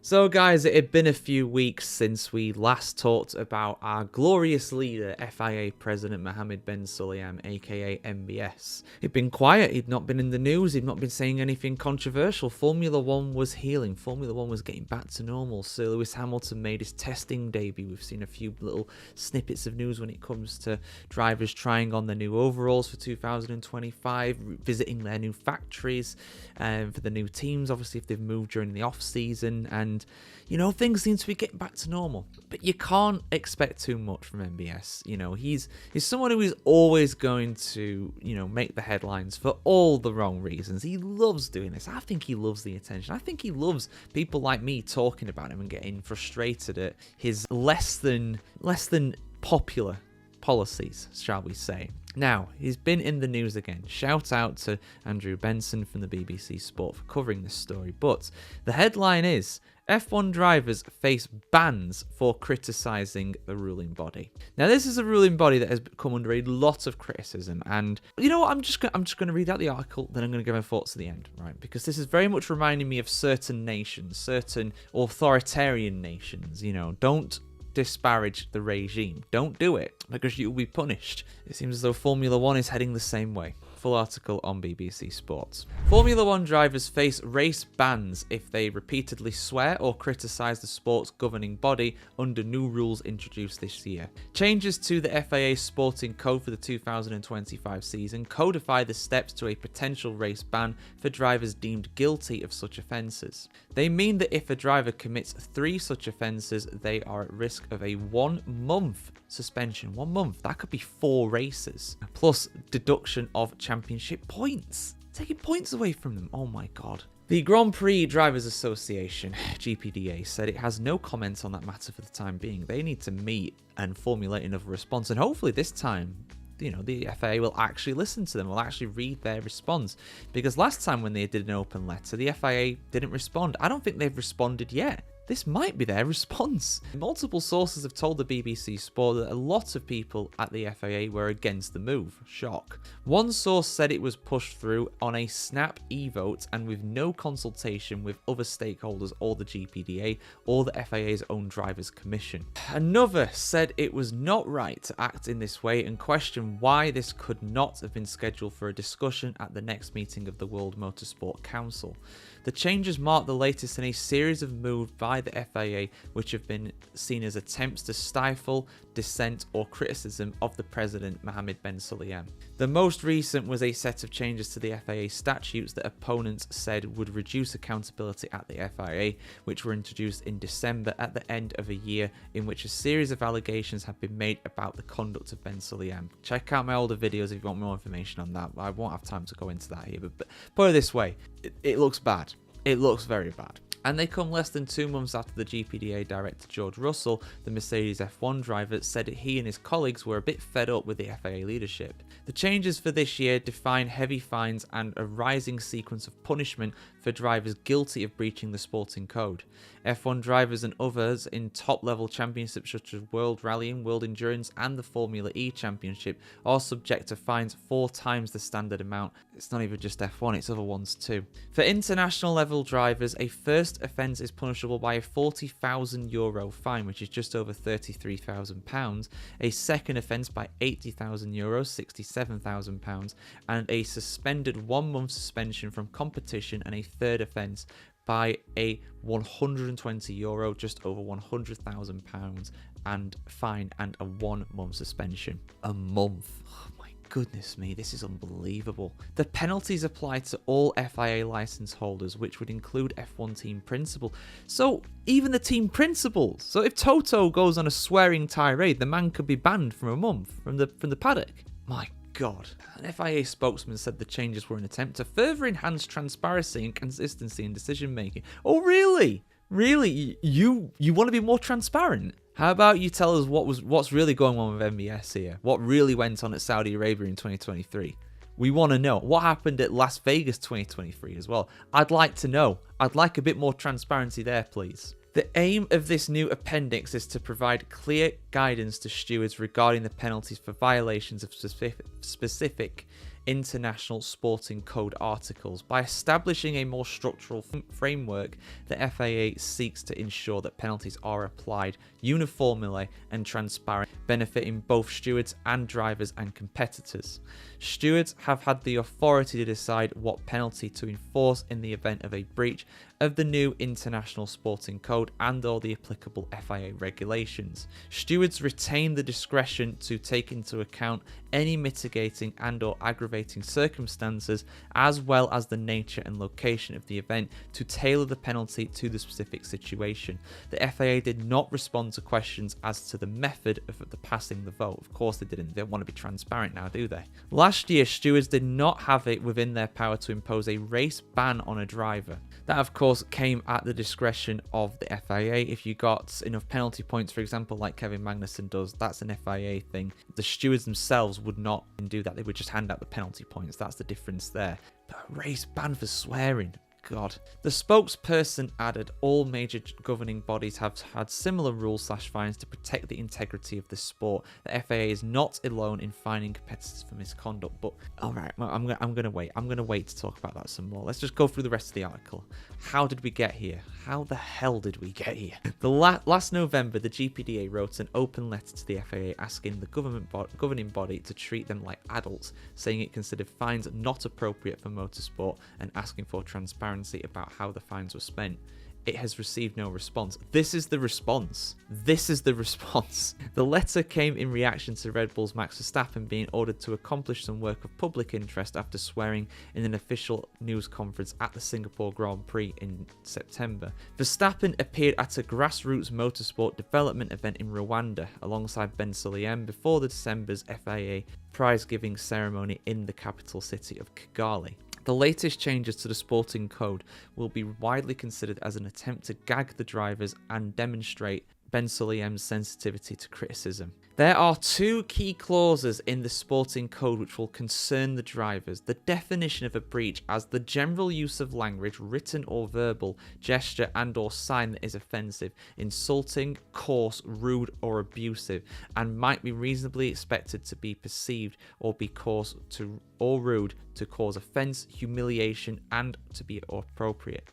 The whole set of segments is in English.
So guys, it had been a few weeks since we last talked about our glorious leader, FIA President Mohamed bin Sulayem, aka MBS. He'd been quiet, he'd not been in the news, he'd not been saying anything controversial. Formula 1 was healing, Formula 1 was getting back to normal. Sir Lewis Hamilton made his testing debut. We've seen a few little snippets of news when it comes to drivers trying on their new overalls for 2025, visiting their new factories for the new teams, obviously if they've moved during the off-season, and you know, things seem to be getting back to normal. But you can't expect too much from MBS. You know, he's someone who is always going to, you know, make the headlines for all the wrong reasons. He loves doing this. I think he loves the attention. I think he loves people like me talking about him and getting frustrated at his less than popular policies, shall we say. Now, he's been in the news again. Shout out to Andrew Benson from the BBC Sport for covering this story. But the headline is, F1 drivers face bans for criticising the ruling body. Now, this is a ruling body that has come under a lot of criticism, and you know what? I'm just going to read out the article, then I'm going to give my thoughts at the end, right? Because this is very much reminding me of certain nations, certain authoritarian nations. You know, don't disparage the regime. Don't do it, because you'll be punished. It seems as though Formula 1 is heading the same way. Full article on BBC Sports. Formula 1 drivers face race bans if they repeatedly swear or criticise the sport's governing body under new rules introduced this year. Changes to the FIA sporting code for the 2025 season codify the steps to a potential race ban for drivers deemed guilty of such offences. They mean that if a driver commits 3 such offences, they are at risk of a 1-month suspension. 1 month, that could be 4 races, plus deduction of championship points. Taking points away from them, oh my god. The Grand Prix Drivers Association, GPDA, said it has no comments on that matter for the time being. They need to meet and formulate another response, and hopefully this time, you know, the FIA will actually listen to them, will actually read their response. Because last time when they did an open letter, the FIA didn't respond. I don't think they've responded yet. This might be their response. Multiple sources have told the BBC Sport that a lot of people at the FIA were against the move. Shock. One source said it was pushed through on a snap e-vote and with no consultation with other stakeholders or the GPDA or the FIA's own drivers' commission. Another said it was not right to act in this way and questioned why this could not have been scheduled for a discussion at the next meeting of the World Motorsport Council. The changes mark the latest in a series of moves by the FIA which have been seen as attempts to stifle dissent or criticism of the President Mohamed bin Sulayem. The most recent was a set of changes to the FIA statutes that opponents said would reduce accountability at the FIA, which were introduced in December at the end of a year in which a series of allegations have been made about the conduct of bin Sulayem. Check out my older videos if you want more information on that. I won't have time to go into that here, but put it this way, it looks bad. It looks very bad. And they come less than 2 months after the GPDA director George Russell, the Mercedes F1 driver, said that he and his colleagues were a bit fed up with the FIA leadership. The changes for this year define heavy fines and a rising sequence of punishment for drivers guilty of breaching the sporting code. F1 drivers and others in top-level championships such as World Rallying, World Endurance and the Formula E Championship are subject to fines 4 times the standard amount. It's not even just F1, it's other ones too. For international level drivers, a first offence is punishable by a €40,000 fine, which is just over £33,000, a second offence by €80,000, £67,000, and a suspended 1-month suspension from competition, and a third offence by a €120, just over £100,000, and fine and a 1-month suspension. A month. Oh my goodness me, this is unbelievable. The penalties apply to all FIA license holders, which would include F1 team principal. So even the team principals. So if Toto goes on a swearing tirade, the man could be banned for a month from the paddock. My God. An FIA spokesman said the changes were an attempt to further enhance transparency and consistency in decision making. Oh really? Really? You want to be more transparent? How about you tell us what's really going on with MBS here? What really went on at Saudi Arabia in 2023? We want to know. What happened at Las Vegas 2023 as well? I'd like to know. I'd like a bit more transparency there, please. The aim of this new appendix is to provide clear guidance to stewards regarding the penalties for violations of specific international sporting code articles. By establishing a more structural framework, the FIA seeks to ensure that penalties are applied uniformly and transparent, benefiting both stewards and drivers and competitors. Stewards have had the authority to decide what penalty to enforce in the event of a breach of the new International Sporting Code and all the applicable FIA regulations. Stewards retain the discretion to take into account any mitigating and or aggravating circumstances, as well as the nature and location of the event, to tailor the penalty to the specific situation. The FIA did not respond to questions as to the method of the passing the vote. Of course they didn't. They don't want to be transparent now, do they? Last year, stewards did not have it within their power to impose a race ban on a driver. That, of course, came at the discretion of the FIA. If you got enough penalty points, for example, like Kevin Magnussen does, that's an FIA thing. The stewards themselves would not do that. They would just hand out the penalty points. That's the difference there. But a race ban for swearing. God. The spokesperson added all major governing bodies have had similar rules/fines to protect the integrity of the sport. The FIA is not alone in fining competitors for misconduct. But all right, I'm gonna wait. I'm gonna wait to talk about that some more. Let's just go through the rest of the article. How did we get here? How the hell did we get here? Last November, the GPDA wrote an open letter to the FIA asking the governing body to treat them like adults, saying it considered fines not appropriate for motorsport and asking for transparency about how the fines were spent. It has received no response. This is the response. This is the response. The letter came in reaction to Red Bull's Max Verstappen being ordered to accomplish some work of public interest after swearing in an official news conference at the Singapore Grand Prix in September. Verstappen appeared at a grassroots motorsport development event in Rwanda alongside Ben Sulayem before the December's FIA prize-giving ceremony in the capital city of Kigali. The latest changes to the sporting code will be widely considered as an attempt to gag the drivers and demonstrate Ben Sulayem's sensitivity to criticism. There are two key clauses in the sporting code which will concern the drivers. The definition of a breach as the general use of language, written or verbal, gesture and or sign that is offensive, insulting, coarse, rude or abusive, and might be reasonably expected to be perceived or be coarse or rude to cause offence, humiliation and to be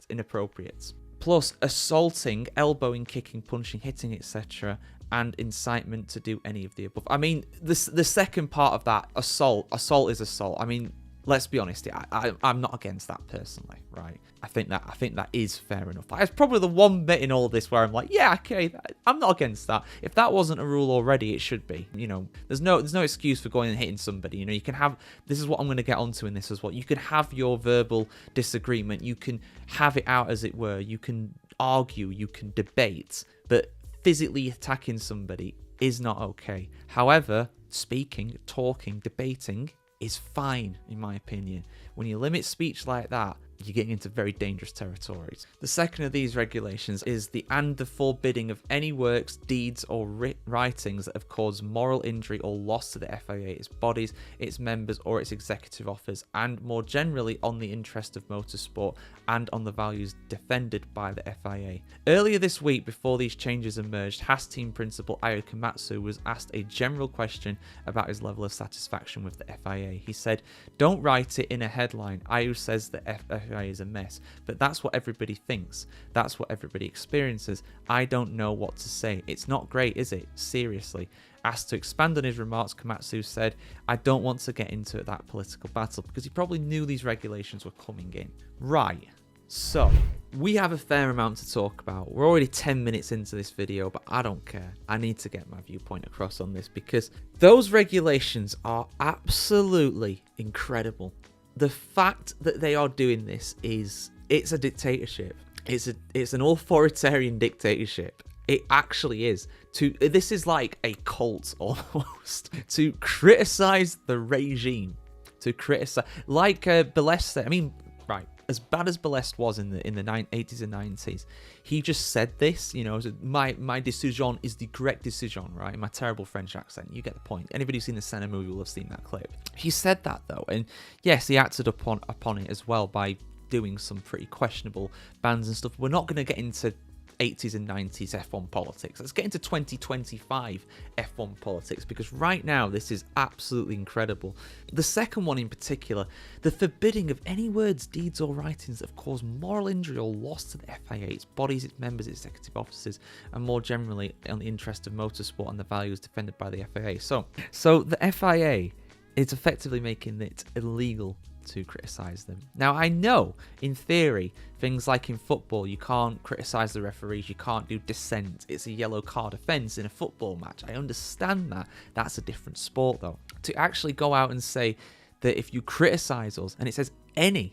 inappropriate. Plus assaulting, elbowing, kicking, punching, hitting, etc. and incitement to do any of the above. I mean, the second part of that, assault is assault. I mean, let's be honest, I'm not against that personally, right? I think that is fair enough. It's probably the one bit in all this where I'm like, yeah, okay, I'm not against that. If that wasn't a rule already, it should be. You know, there's no excuse for going and hitting somebody. You know, you can have, this is what I'm going to get onto in this as well. You can have your verbal disagreement. You can have it out, as it were. You can argue. You can debate. But physically attacking somebody is not okay. However, speaking, talking, debating is fine, in my opinion. When you limit speech like that, you're getting into very dangerous territories. The second of these regulations is the forbidding of any works, deeds or writings that have caused moral injury or loss to the FIA, its bodies, its members or its executive officers, and more generally on the interest of motorsport and on the values defended by the FIA. Earlier this week, before these changes emerged, Haas team principal Ayo Komatsu was asked a general question about his level of satisfaction with the FIA. He said, "Don't write it in a headline. Ayo says the FIA is a mess, but that's what everybody thinks. That's what everybody experiences. I don't know what to say. It's not great, is it? Seriously." Asked to expand on his remarks, Komatsu said, "I don't want to get into that political battle," because he probably knew these regulations were coming in. Right, so we have a fair amount to talk about. We're already 10 minutes into this video, but I don't care. I need to get my viewpoint across on this because those regulations are absolutely incredible. The fact that they are doing this it's a dictatorship. It's an authoritarian dictatorship. It actually is. This is like a cult almost. To criticize the regime, to criticize, like Belest said. I mean, right, as bad as Belest was in the 80s and 90s, he just said this. You know, my decision is the correct decision, right? In my terrible French accent, you get the point. Anybody who's seen the Senna movie will have seen that clip. He said that though, and yes, he acted upon it as well by doing some pretty questionable bans and stuff. We're not going to get into 80s and 90s F1 politics. Let's get into 2025 F1 politics, because right now this is absolutely incredible. The second one in particular, the forbidding of any words, deeds or writings that have caused moral injury or loss to the FIA, its bodies, its members, its executive officers, and more generally on the interest of motorsport and the values defended by the FIA. So the FIA is effectively making it illegal to criticise them. Now, I know, in theory, things like in football, you can't criticise the referees, you can't do dissent, it's a yellow card offence in a football match. I understand that. That's a different sport, though. To actually go out and say that if you criticise us, and it says any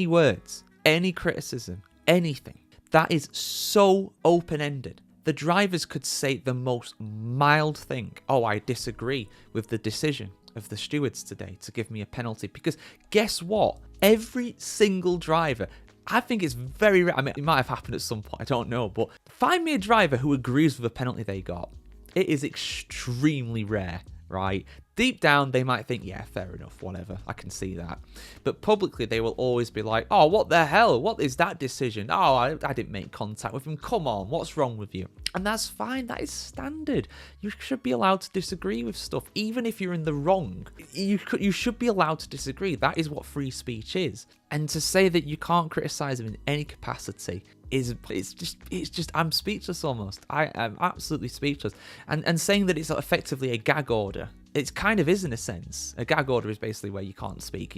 words, any criticism, anything, that is so open-ended. The drivers could say the most mild thing. Oh, I disagree with the decision of the stewards today to give me a penalty, because guess what? Every single driver, I think it's very rare. I mean, it might have happened at some point, I don't know, but find me a driver who agrees with a penalty they got. It is extremely rare, right? Deep down, they might think, yeah, fair enough, whatever, I can see that. But publicly, they will always be like, oh, what the hell? What is that decision? Oh, I didn't make contact with him. Come on, what's wrong with you? And that's fine. That is standard. You should be allowed to disagree with stuff. Even if you're in the wrong, you should be allowed to disagree. That is what free speech is. And to say that you can't criticize them in any capacity it's just I'm speechless almost. I am absolutely speechless. And saying that it's effectively a gag order, it kind of is in a sense. A gag order is basically where you can't speak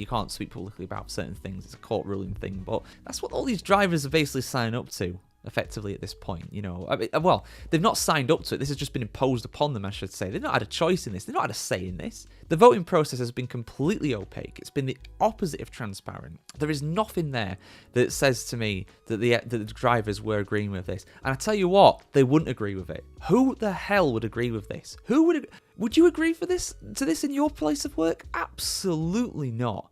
publicly about certain things. It's a court ruling thing, but that's what all these drivers are basically signing up to effectively at this point, you know. I mean, well, they've not signed up to it. This has just been imposed upon them, I should say. They've not had a choice in this. They've not had a say in this. The voting process has been completely opaque. It's been the opposite of transparent. There is nothing there that says to me that the drivers were agreeing with this. And I tell you what, they wouldn't agree with it. Who the hell would agree with this? Would you agree to this in your place of work? Absolutely not.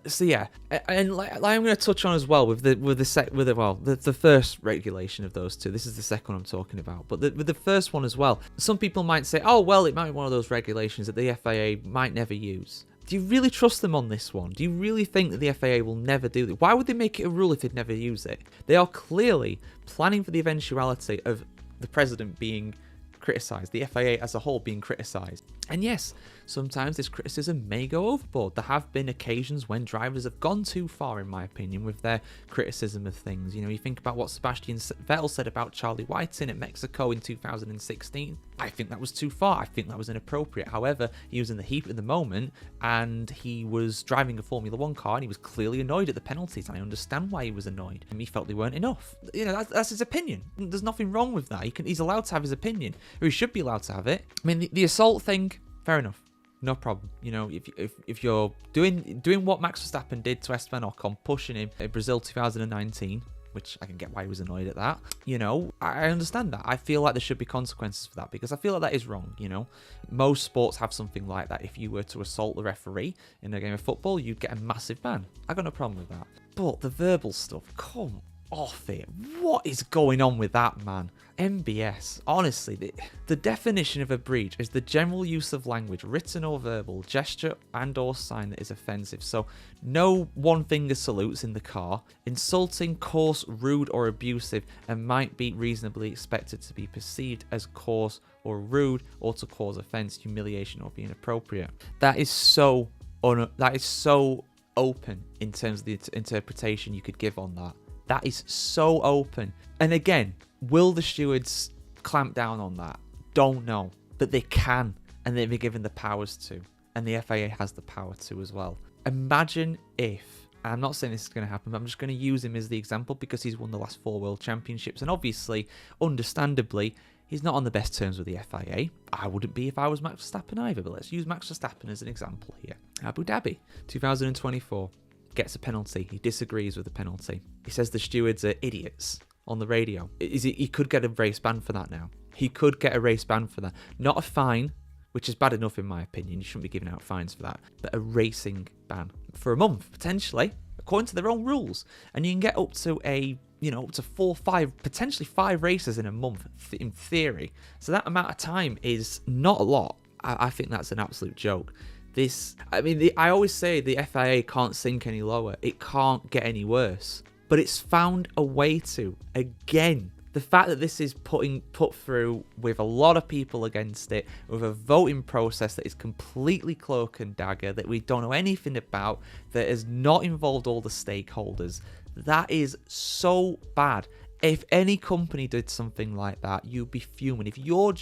So yeah, and like I'm going to touch on as well with the first regulation of those two. This is the second one I'm talking about, but with the first one as well, some people might say, oh well, it might be one of those regulations that the FIA might never use. Do you really trust them on this one? Do you really think that the FIA will never do that? Why would they make it a rule if they'd never use it? They are clearly planning for the eventuality of the president being criticised, the FIA as a whole being criticised. And yes, sometimes this criticism may go overboard. There have been occasions when drivers have gone too far, in my opinion, with their criticism of things. You know, you think about what Sebastian Vettel said about Charlie Whiting at Mexico in 2016. I think that was too far. I think that was inappropriate. However, he was in the heat of the moment and he was driving a Formula 1 car and he was clearly annoyed at the penalties. And I understand why he was annoyed. And he felt they weren't enough. You know, that's his opinion. There's nothing wrong with that. He's allowed to have his opinion, or he should be allowed to have it. I mean, the assault thing, fair enough. No problem. You know, if you're doing what Max Verstappen did to Esteban Ocon, pushing him at Brazil 2019, which I can get why he was annoyed at that, you know, I understand that. I feel like there should be consequences for that, because I feel like that is wrong, you know. Most sports have something like that. If you were to assault the referee in a game of football, you'd get a massive ban. I got no problem with that. But the verbal stuff, come off it. What is going on with that, man? MBS. Honestly, the definition of a breach is the general use of language, written or verbal, gesture and or sign that is offensive. So no one finger salutes in the car, insulting, coarse, rude or abusive, and might be reasonably expected to be perceived as coarse or rude or to cause offense, humiliation or be inappropriate. That is so open in terms of the interpretation you could give on that. That is so open. And again, will the stewards clamp down on that? Don't know. But they can, and they've been given the powers to. And the FIA has the power to as well. Imagine if, and I'm not saying this is going to happen, but I'm just going to use him as the example because he's won the last 4 World Championships. And obviously, understandably, he's not on the best terms with the FIA. I wouldn't be if I was Max Verstappen either, but let's use Max Verstappen as an example here. Abu Dhabi, 2024. Gets a penalty. He disagrees with the penalty. He says the stewards are idiots on the radio. He could get a race ban for that now. He could get a race ban for that. Not a fine, which is bad enough in my opinion. You shouldn't be giving out fines for that. But a racing ban for a month, potentially, according to their own rules. And you can get up to up to 4, 5, potentially 5 races in a month, in theory. So that amount of time is not a lot. I think that's an absolute joke. I always say the FIA can't sink any lower. It can't get any worse. but it's found a way to. Again, the fact that this is put through with a lot of people against it, with a voting process that is completely cloak and dagger, that we don't know anything about, that has not involved all the stakeholders, that is so bad. If any company did something like that, you'd be fuming. If your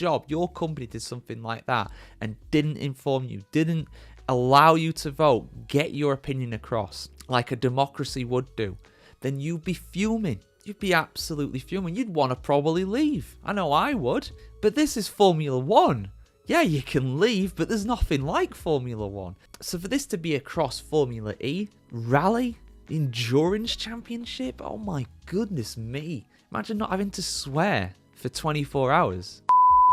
company did something like that and didn't inform you, didn't allow you to vote, get your opinion across, like a democracy would do, then you'd be fuming. You'd be absolutely fuming. You'd want to probably leave. I know I would. But this is Formula 1. Yeah, you can leave, but there's nothing like Formula 1. So for this to be across Formula E, Rally, Endurance Championship, oh my goodness me. Imagine not having to swear for 24 hours.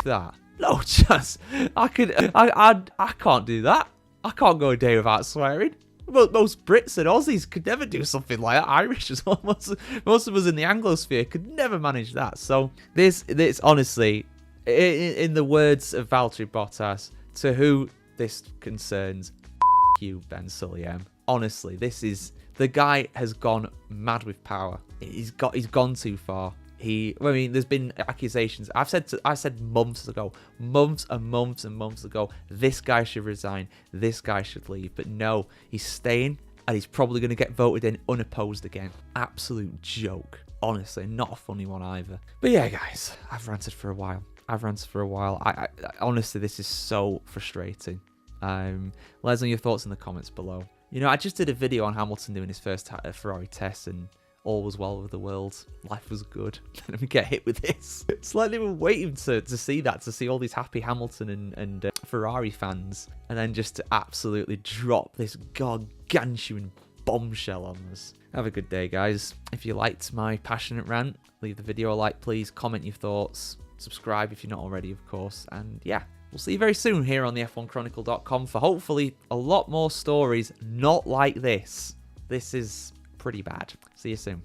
That. No chance. I can't do that. I can't go a day without swearing. Most Brits and Aussies could never do something like that. Irish as well. Most of us in the Anglosphere could never manage that. So this honestly, in the words of Valtteri Bottas, to who this concerns, you, Ben Sulayem. Honestly, the guy has gone mad with power. He's gone too far. There's been accusations. I said months and months ago, this guy should resign, this guy should leave. But no, he's staying, and he's probably going to get voted in unopposed again. Absolute joke. Honestly, not a funny one either. But yeah, guys, I've ranted for a while. I honestly, this is so frustrating. Let us know your thoughts in the comments below. You know, I just did a video on Hamilton doing his first Ferrari test, and all was well with the world. Life was good. Let me get hit with this. It's like they were waiting to see that, to see all these happy Hamilton and Ferrari fans, and then just to absolutely drop this gargantuan bombshell on us. Have a good day, guys. If you liked my passionate rant, leave the video a like, please. Comment your thoughts. Subscribe if you're not already, of course. And yeah, we'll see you very soon here on the F1Chronicle.com for hopefully a lot more stories not like this. This is pretty bad. See you soon.